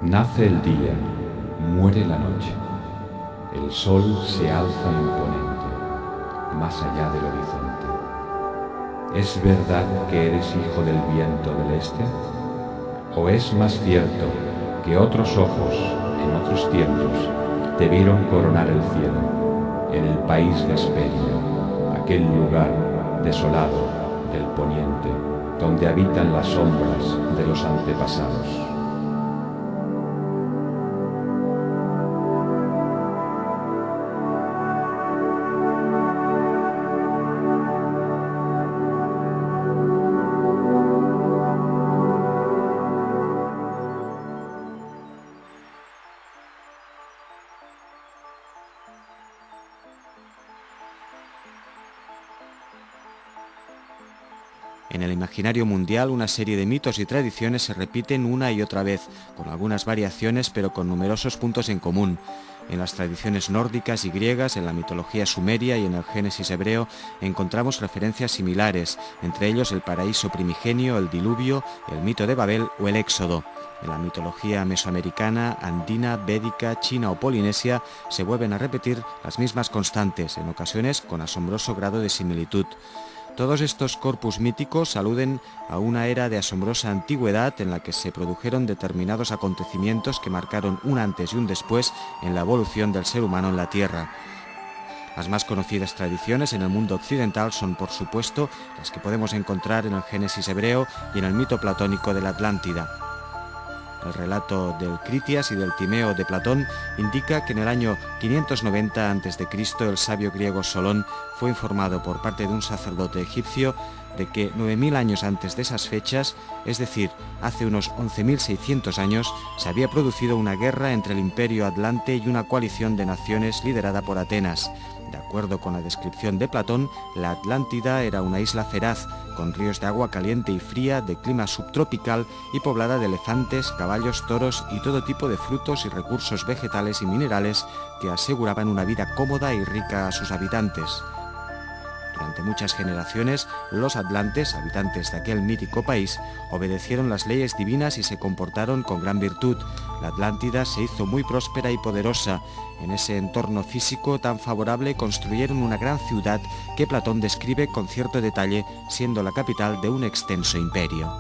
Nace el día, muere la noche, el sol se alza imponente, más allá del horizonte. ¿Es verdad que eres hijo del viento del este? ¿O es más cierto que otros ojos, en otros tiempos, te vieron coronar el cielo, en el país de Hesperia, aquel lugar desolado del poniente, donde habitan las sombras de los antepasados? En el imaginario mundial, una serie de mitos y tradiciones se repiten una y otra vez, con algunas variaciones pero con numerosos puntos en común. En las tradiciones nórdicas y griegas, en la mitología sumeria y en el Génesis hebreo encontramos referencias similares, entre ellos el paraíso primigenio, el diluvio, el mito de Babel o el éxodo. En la mitología mesoamericana, andina, védica, china o polinesia se vuelven a repetir las mismas constantes, en ocasiones con asombroso grado de similitud. Todos estos corpus míticos aluden a una era de asombrosa antigüedad en la que se produjeron determinados acontecimientos que marcaron un antes y un después en la evolución del ser humano en la Tierra. Las más conocidas tradiciones en el mundo occidental son, por supuesto, las que podemos encontrar en el Génesis hebreo y en el mito platónico de la Atlántida. El relato del Critias y del Timeo de Platón indica que en el año 590 a.C. el sabio griego Solón fue informado por parte de un sacerdote egipcio de que 9.000 años antes de esas fechas, es decir, hace unos 11.600 años, se había producido una guerra entre el Imperio Atlante y una coalición de naciones liderada por Atenas. De acuerdo con la descripción de Platón, la Atlántida era una isla feraz, con ríos de agua caliente y fría, de clima subtropical y poblada de elefantes, caballos, toros y todo tipo de frutos y recursos vegetales y minerales que aseguraban una vida cómoda y rica a sus habitantes. Durante muchas generaciones, los atlantes, habitantes de aquel mítico país, obedecieron las leyes divinas y se comportaron con gran virtud. La Atlántida se hizo muy próspera y poderosa. En ese entorno físico tan favorable construyeron una gran ciudad que Platón describe con cierto detalle, siendo la capital de un extenso imperio.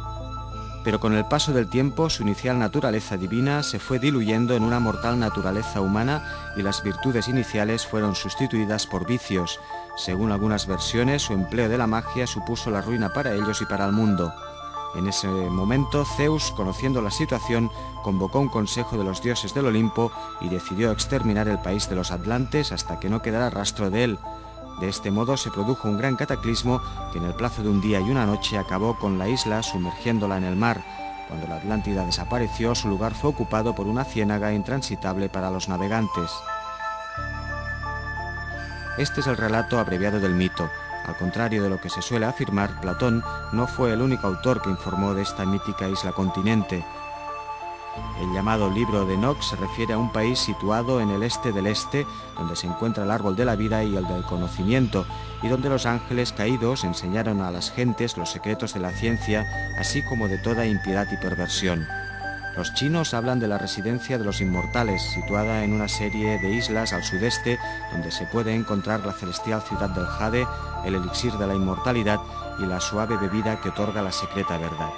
Pero con el paso del tiempo, su inicial naturaleza divina se fue diluyendo en una mortal naturaleza humana y las virtudes iniciales fueron sustituidas por vicios. Según algunas versiones, su empleo de la magia supuso la ruina para ellos y para el mundo. En ese momento, Zeus, conociendo la situación, convocó un consejo de los dioses del Olimpo y decidió exterminar el país de los atlantes hasta que no quedara rastro de él. De este modo se produjo un gran cataclismo que en el plazo de un día y una noche acabó con la isla sumergiéndola en el mar. Cuando la Atlántida desapareció, su lugar fue ocupado por una ciénaga intransitable para los navegantes. Este es el relato abreviado del mito. Al contrario de lo que se suele afirmar, Platón no fue el único autor que informó de esta mítica isla continente. El llamado Libro de Enoc se refiere a un país situado en el este del este, donde se encuentra el árbol de la vida y el del conocimiento, y donde los ángeles caídos enseñaron a las gentes los secretos de la ciencia, así como de toda impiedad y perversión. Los chinos hablan de la residencia de los inmortales, situada en una serie de islas al sudeste, donde se puede encontrar la celestial ciudad del jade, el elixir de la inmortalidad y la suave bebida que otorga la secreta verdad.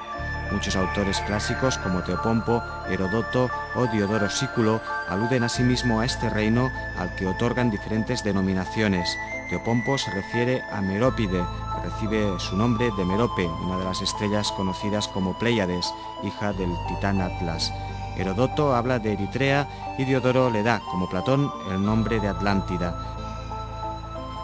Muchos autores clásicos como Teopompo, Herodoto o Diodoro Sículo aluden asimismo a este reino al que otorgan diferentes denominaciones. Teopompo se refiere a Merópide, que recibe su nombre de Merope, una de las estrellas conocidas como Pléyades, hija del titán Atlas. Herodoto habla de Eritrea y Diodoro le da, como Platón, el nombre de Atlántida.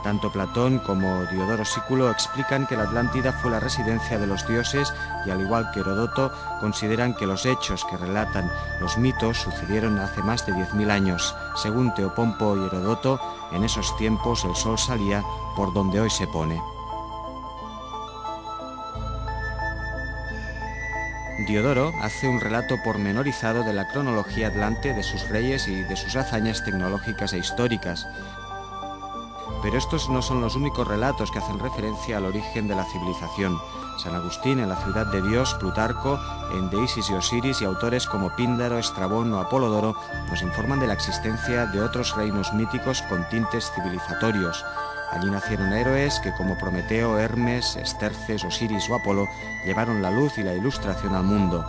Tanto Platón como Diodoro Sículo explican que la Atlántida fue la residencia de los dioses y, al igual que Herodoto, consideran que los hechos que relatan los mitos sucedieron hace más de 10.000 años. Según Teopompo y Herodoto, en esos tiempos el sol salía por donde hoy se pone. Diodoro hace un relato pormenorizado de la cronología atlante, de sus reyes y de sus hazañas tecnológicas e históricas. Pero estos no son los únicos relatos que hacen referencia al origen de la civilización. San Agustín en la Ciudad de Dios, Plutarco en De Isis y Osiris y autores como Píndaro, Estrabón o Apolodoro nos informan de la existencia de otros reinos míticos con tintes civilizatorios. Allí nacieron héroes que, como Prometeo, Hermes, Esterces, Osiris o Apolo, llevaron la luz y la ilustración al mundo.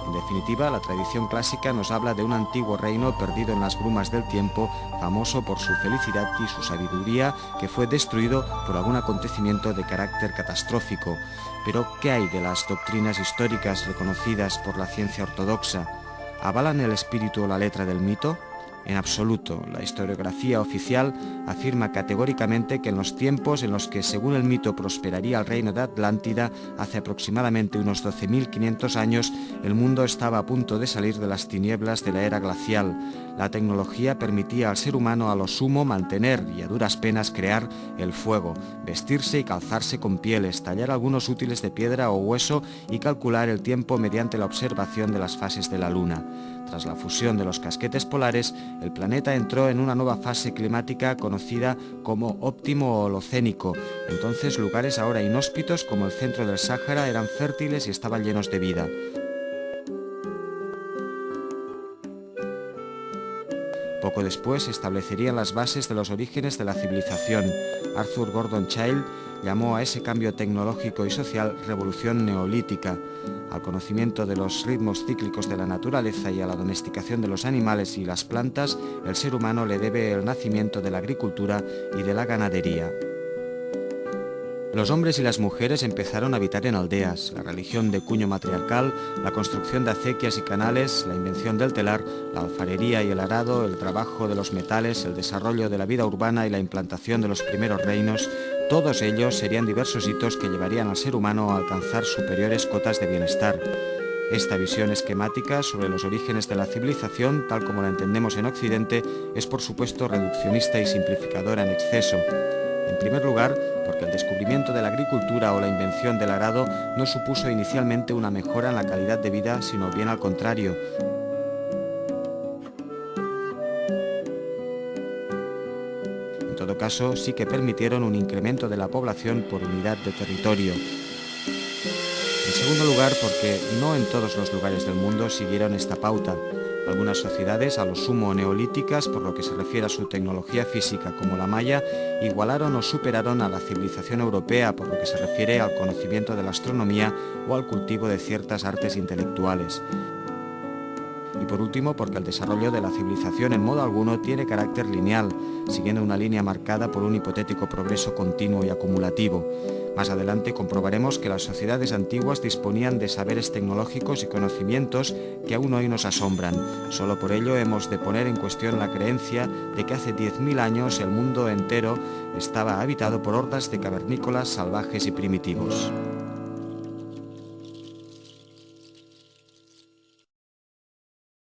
En definitiva, la tradición clásica nos habla de un antiguo reino perdido en las brumas del tiempo, famoso por su felicidad y su sabiduría, que fue destruido por algún acontecimiento de carácter catastrófico. Pero, ¿qué hay de las doctrinas históricas reconocidas por la ciencia ortodoxa? ¿Avalan el espíritu o la letra del mito? En absoluto. La historiografía oficial afirma categóricamente que en los tiempos en los que, según el mito, prosperaría el reino de Atlántida, hace aproximadamente unos 12.500 años, el mundo estaba a punto de salir de las tinieblas de la era glacial. La tecnología permitía al ser humano a lo sumo mantener y a duras penas crear el fuego, vestirse y calzarse con pieles, tallar algunos útiles de piedra o hueso y calcular el tiempo mediante la observación de las fases de la luna. Tras la fusión de los casquetes polares, el planeta entró en una nueva fase climática conocida como óptimo holocénico. Entonces, lugares ahora inhóspitos como el centro del Sáhara eran fértiles y estaban llenos de vida. Poco después se establecerían las bases de los orígenes de la civilización. Arthur Gordon Childe llamó a ese cambio tecnológico y social revolución neolítica. Al conocimiento de los ritmos cíclicos de la naturaleza y a la domesticación de los animales y las plantas, el ser humano le debe el nacimiento de la agricultura y de la ganadería. Los hombres y las mujeres empezaron a habitar en aldeas, la religión de cuño matriarcal, la construcción de acequias y canales, la invención del telar, la alfarería y el arado, el trabajo de los metales, el desarrollo de la vida urbana y la implantación de los primeros reinos, todos ellos serían diversos hitos que llevarían al ser humano a alcanzar superiores cotas de bienestar. Esta visión esquemática sobre los orígenes de la civilización, tal como la entendemos en Occidente, es por supuesto reduccionista y simplificadora en exceso. En primer lugar, porque el descubrimiento de la agricultura o la invención del arado no supuso inicialmente una mejora en la calidad de vida, sino bien al contrario. En todo caso, sí que permitieron un incremento de la población por unidad de territorio. En segundo lugar, porque no en todos los lugares del mundo siguieron esta pauta. Algunas sociedades, a lo sumo neolíticas, por lo que se refiere a su tecnología física, como la maya, igualaron o superaron a la civilización europea, por lo que se refiere al conocimiento de la astronomía o al cultivo de ciertas artes intelectuales. Y por último, porque el desarrollo de la civilización en modo alguno tiene carácter lineal, siguiendo una línea marcada por un hipotético progreso continuo y acumulativo. Más adelante comprobaremos que las sociedades antiguas disponían de saberes tecnológicos y conocimientos que aún hoy nos asombran. Solo por ello hemos de poner en cuestión la creencia de que hace 10.000 años el mundo entero estaba habitado por hordas de cavernícolas salvajes y primitivos.